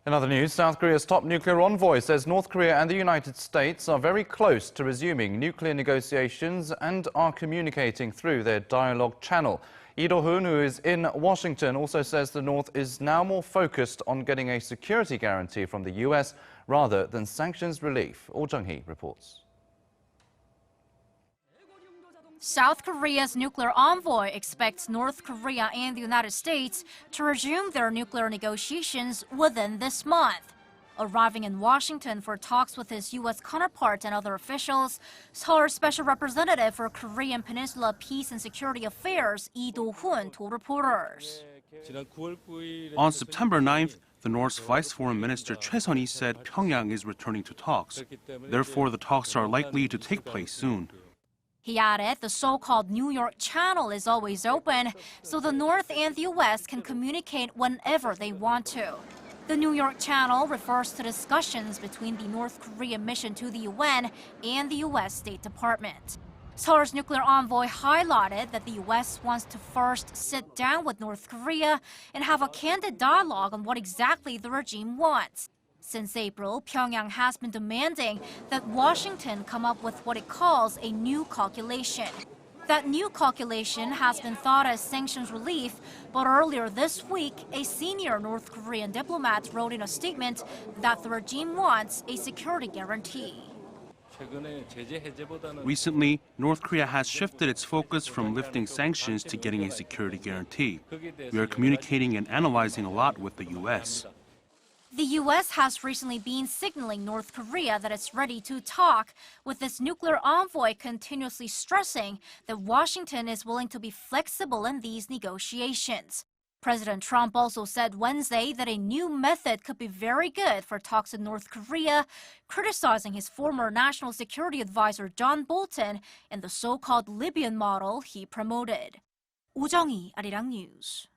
In other news, South Korea's top nuclear envoy says North Korea and the United States are very close to resuming nuclear negotiations and are communicating through their dialogue channel. Do-hoon, who is in Washington, also says the North is now more focused on getting a security guarantee from the U.S. rather than sanctions relief. Jung-hee reports. South Korea's nuclear envoy expects North Korea and the United States to resume their nuclear negotiations within this month. Arriving in Washington for talks with his U.S. counterpart and other officials, Seoul Special Representative for Korean Peninsula Peace and Security Affairs Do-hoon told reporters. On September 9th, the North's Vice Foreign Minister Son-hui said Pyongyang is returning to talks. Therefore, the talks are likely to take place soon. He added the so-called New York channel is always open, so the North and the U.S. can communicate whenever they want to. The New York channel refers to discussions between the North Korean mission to the UN and the U.S. State Department. Seoul's nuclear envoy highlighted that the U.S. wants to first sit down with North Korea and have a candid dialogue on what exactly the regime wants. Since April, Pyongyang has been demanding that Washington come up with what it calls a new calculation. That new calculation has been thought as sanctions relief, but earlier this week, a senior North Korean diplomat wrote in a statement that the regime wants a security guarantee. Recently, North Korea has shifted its focus from lifting sanctions to getting a security guarantee. We are communicating and analyzing a lot with the U.S. The U.S. has recently been signaling North Korea that it's ready to talk, with its nuclear envoy continuously stressing that Washington is willing to be flexible in these negotiations. President Trump also said Wednesday that a new method could be very good for talks in North Korea, criticizing his former national security advisor John Bolton and the so-called Libyan model he promoted. Jung-hee, Arirang News.